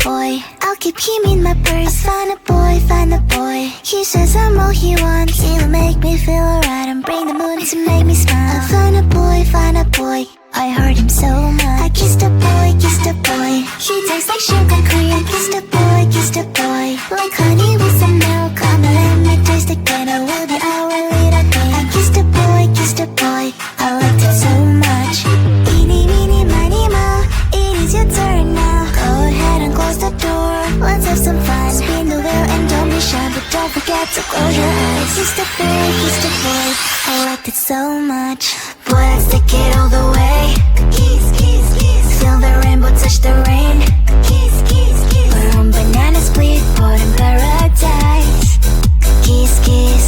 boy. I'll keep him in my purse. Find a boy, find a boy. He says I'm all he wants. He'll make me feel alright and bring the moon to make me smile. I find a boy, find a boy. I heard him so much. I kissed a boy, kissed a boy. He tastes like sugar cream. Kissed a boy, kissed a boy. Like honey with some milk. Come and let me taste again. I will be our little king. I kissed a boy, kissed a boy. I liked it so much. Eeny, meeny, miny, moe. It is your turn now. Go ahead and close the door. Let's have some fun. Spin the wheel and don't be shy, but don't forget to close your eyes. Kissed a boy, kissed a boy. I liked it so much. Boy, let's take it all the way. Kiss, kiss, kiss. Feel the rainbow touch the rain. Kiss, kiss, kiss. We're on banana split, port in paradise. Kiss, kiss.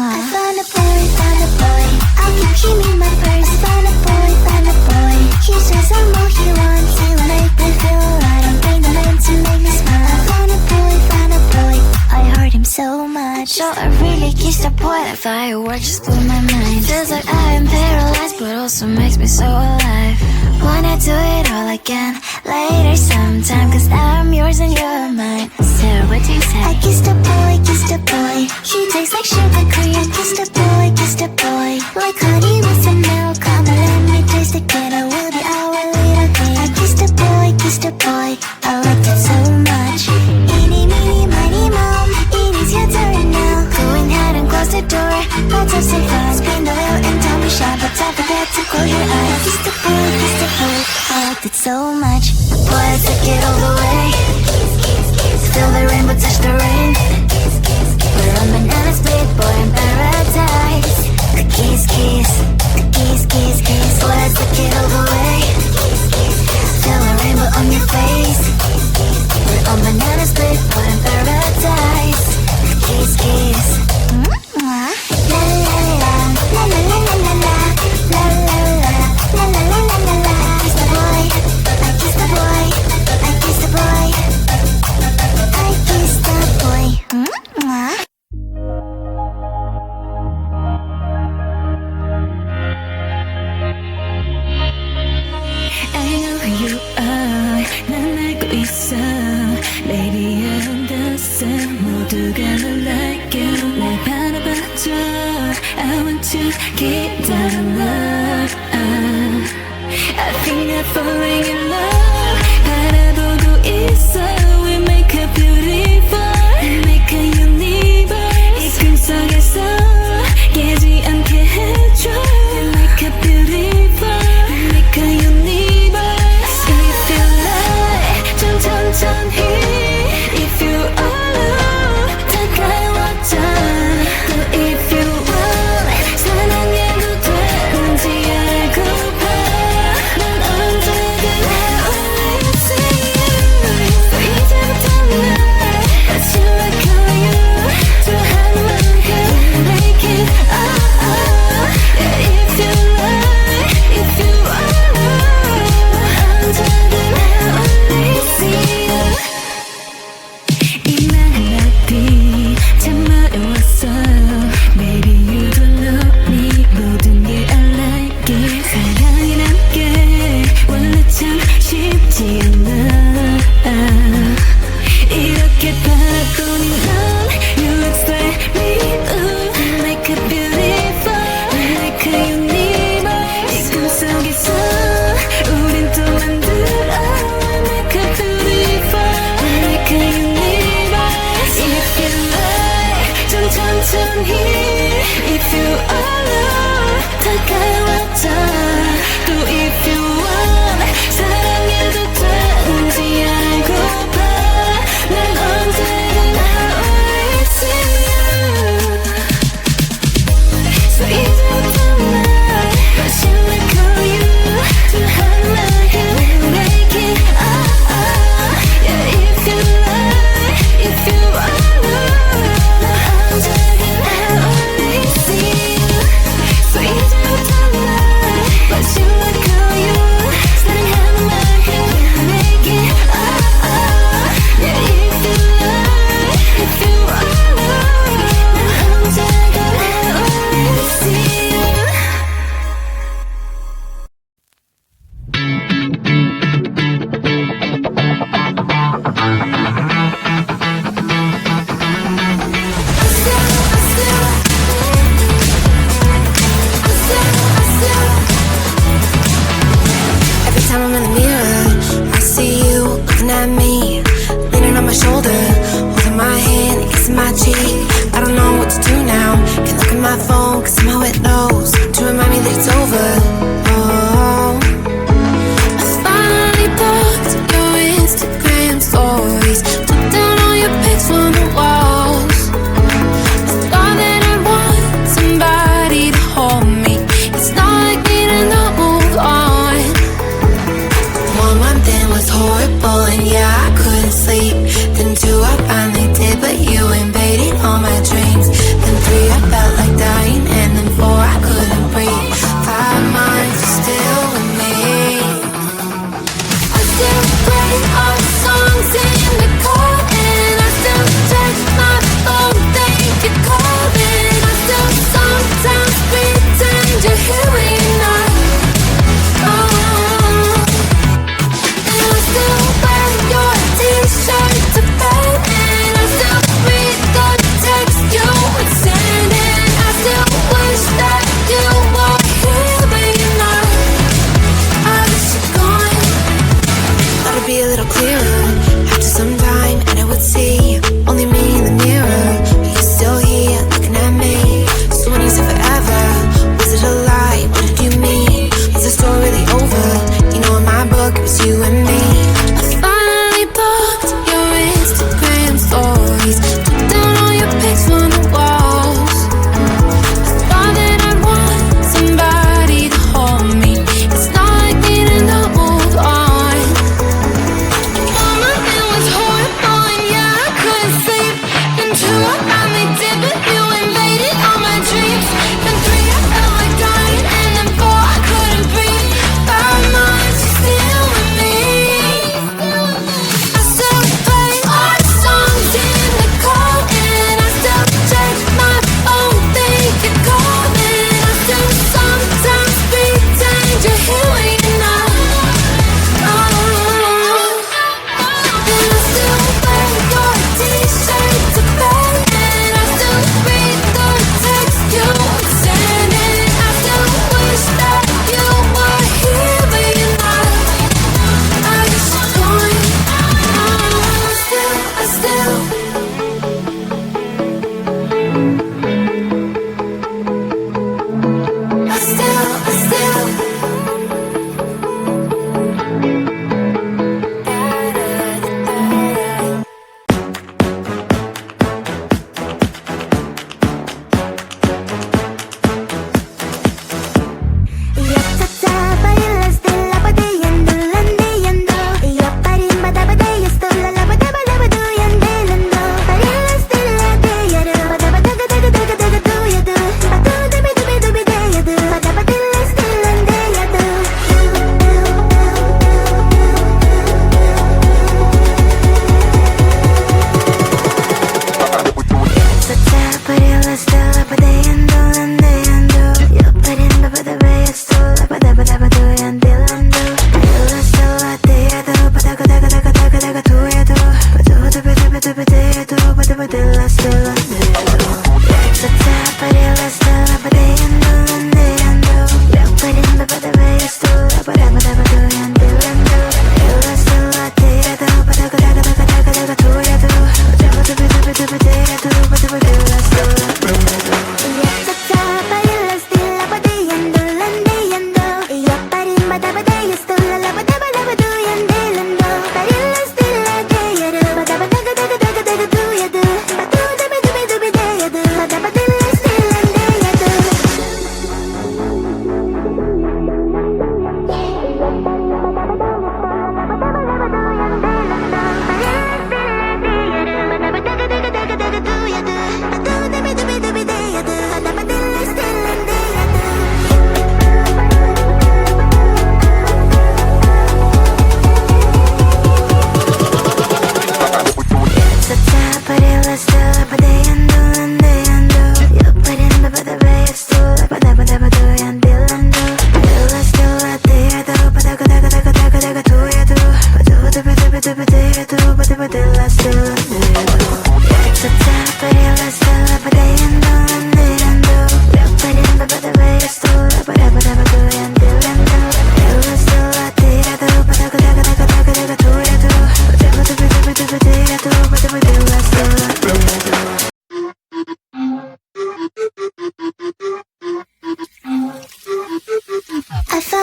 I found a boy, found a boy. I'll keep him in my purse. Found a boy, found a boy. He says I'm all he wants. He'll make me feel alright and bring the moon to make me smile. I found a boy, found a boy. I heard him so much. So I really kissed a boy. That firework just blew my mind. Feels like I am paralyzed, but also makes me so alive. Wanna do it all again later sometime, cause now I'm yours and you're mine. So what do you say? I kissed a boy, kissed a boy. He tastes like sugar cream. Kissed a boy, kissed a boy. Like honey with some milk. Come and let me taste again. I will be our little king. I kissed a boy, kissed a boy. I liked it so much. Eeny, meeny, miny, moe. It is your turn now. Go ahead and close the door. Let's have some fun. Spin the wheel and don't be shy, but don't forget to close your eyes. Kissed a boy, kissed a boy. I liked it so much. Boy, let's take it all the way. Feel the rainbow touch the rain. We're on banana split, boy in paradise. Kiss, kiss, kiss, kiss, kiss. Boy, let's take it all the way. Feel the rainbow on your face. We're on banana split, boy in paradise. Kiss, kiss. La la la, la la la la la la, la la la, la la la la la la. Kiss the boy, I kiss the boy, I kiss the boy, I kiss the boy. I know who you are. 난 알고 있어. Baby, I understand. 모두가 널 like you. 날 바라봐줘. I want you. 기다려. I think I'm falling in love. 바라보고 있어. We make a beautiful. We make a universe. 이 꿈속에서 깨지 않게 해줘. We make a beautiful. We make a universe. If you like, 좀 천천히. If you alone, 다가와줘. 또 if you want, 사랑해도 되는지 알고봐. 난 언제나 always see you. So 이제부터 날 다시 like you. 좋아하는 만큼 make it Yeah, if you like, if you alone, 난 언제나 always see you. 이 많은 앞이 참 어려웠어. Baby, you don't know me. 모든 게 I like it. 사랑이란 게 원래 참 쉽지 않아. 이렇게 바라보니 넌 You look like me. Ooh, like a beautiful, like a universe. 이 꿈속에서 우린 또 만들어. Like a beautiful, like a universe. If you like, 좀 천천히. If you alone, 다가와줘. 또 if you want, 사랑해도 되는지 알고봐. 난 언제나 always see you. So 이제부터 날 다시 like you. 좋아하는 만큼 make it Yeah, if you like, if you alone, 난 언제나 always see you. So 이제부터 날 phone, cause somehow it knows to remind me that it's over. Oh, I finally blocked your Instagram stories, took down all your pics from the walls. I thought that I'd want somebody to hold me. It's not like me to not move on. 1 month in was horrible, and yeah, I couldn't sleep. Then 2, I finally did, but you invaded all my dreams. Then 3, I felt like dying, and then 4, I couldn't breathe. 5 months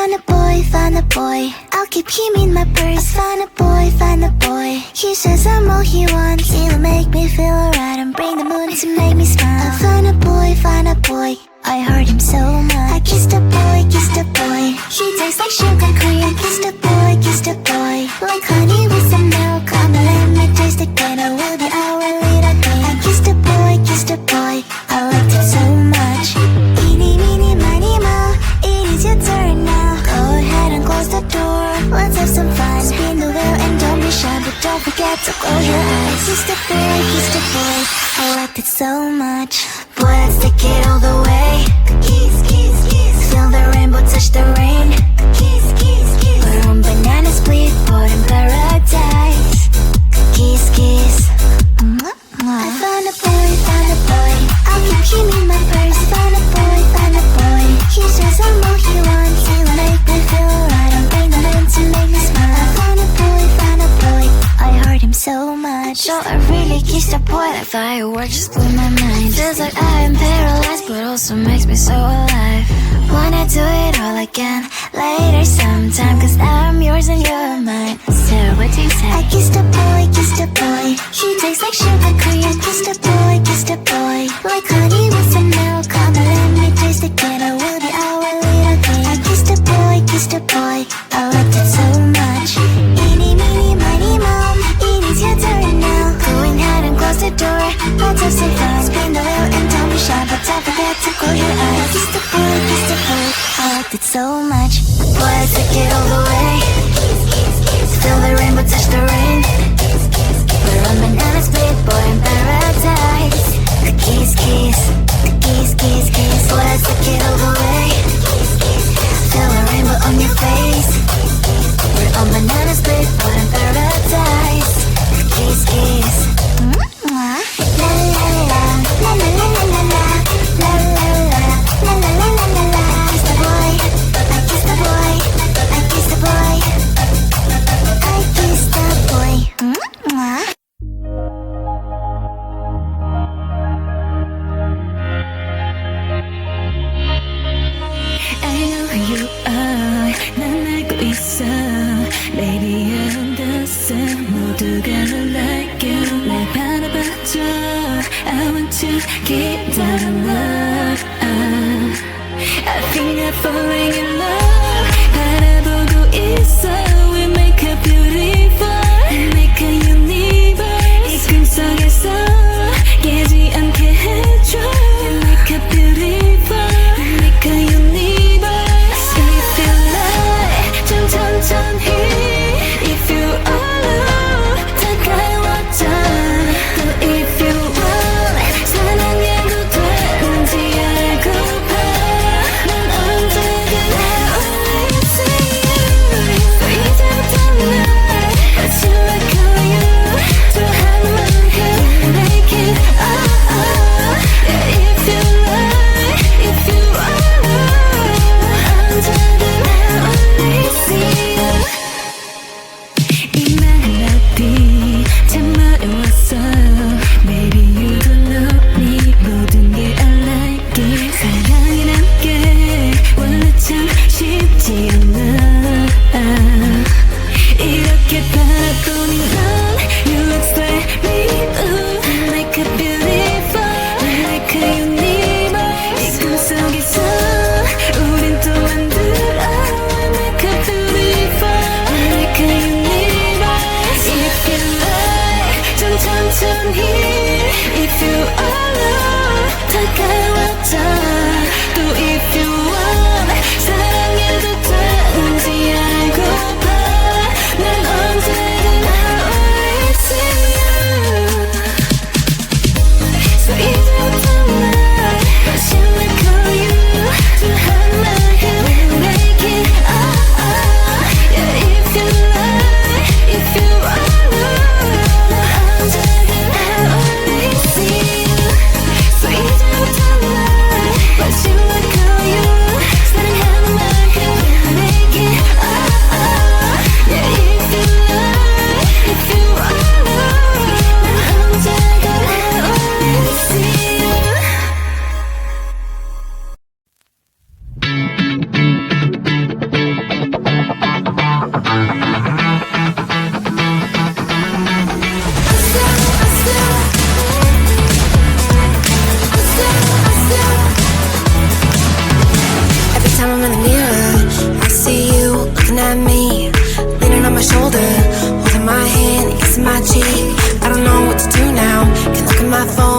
found a boy. I'll keep him in my purse. Found a boy, found a boy. He says I'm all he wants. He'll make me feel alright and bring the moon to make me smile. I found a boy, found a boy. I heard him so much. I kissed a boy, kissed a boy. He tastes like sugar cream. Kissed a boy, kissed a boy. Like honey with some milk. Come and let me taste again. I will be our little game. I kissed a boy, kissed a boy. I liked it so much. Eeny, meeny, miny, moe. It is your turn now. Go ahead and close the door. Let's have some fun. Spin the wheel and don't be shy, but don't forget to close your eyes. Kissed a boy, kissed a boy. I liked it so much. Boy, let's take it all the way. Kiss, kiss, kiss. Feel the rainbow touch the rain. Kiss, kiss, kiss. We're on banana split, board in paradise. Kiss, kiss. I found a boy, found a boy. I'll keep him in my purse. Found a boy, found a boy. He says I'm all he wants. He'll make me feel alright and bring the moon to make me smile. I found a boy, found a boy. I heard him so much. So I really kissed a boy like fireworks just blew my mind. Feels like I am paralyzed, but also makes me so alive. Wanna do it all again later sometime, cause now I'm yours and you're mine. So what do you say? I kissed a boy, kissed a boy. He tastes like sugar cream. Kissed a boy, kissed a boy. Like honey with some milk. Come and let me taste again. I will be our little game. I kissed a boy, kissed a boy. I liked it so much. Eeny, meeny, miny, moe. It is your turn now. Go ahead and close the door. Let's have some fun. Spin the wheel and don't be shy, but don't forget to close your eyes. Kissed a boy, kissed a boy. I liked it so much. Boy, let's take it all the way. Feel the rainbow touch the rain. We're on banana split, boy in paradise. Kiss, kiss, kiss, kiss, kiss. Boy, let's take it all the way. Feel the rainbow on your face. We're on banana split, boy in paradise. Kiss, kiss. La la la la la la la la la la la la la la la la. Kiss the boy, I kiss the boy, I kiss the boy, I kiss the boy. I know who you are. 난 알고 있어. Baby, I understand. 모두가 널 like you. 날 바라봐줘. I want to keep that love. I think I'm falling in love. 바라보고 있어. We make a beautiful. We make a universe. 이 꿈속에서 깨지 않게 해줘. We make a beautiful. We make a universe. If you like, 좀 천천히. If you alone, 다가와줘. 또 if you want, 사랑해도 되는지 알고봐. 난 언제든 only see you. So 이제부터 날 What you like call you. 좋아하는 만큼 make it Yeah, if you like, if you alone, 언제든 only see you. 이 멜로디 참 어려웠어. Maybe you don't know me. 모든 게 I like it. 사랑이란 게 원래 참 쉽지 않아. 이렇게 바라보는 넌 You inspire me. Ooh, like a beautiful, like a universe. 이 꿈속에서 우린 또 만들어. Like a beautiful, like a universe. If you like, 좀 천천히. If you alone, 다가와줘. 또 if you want, 사랑해도 되는지 알고봐. 난 언제든 my phone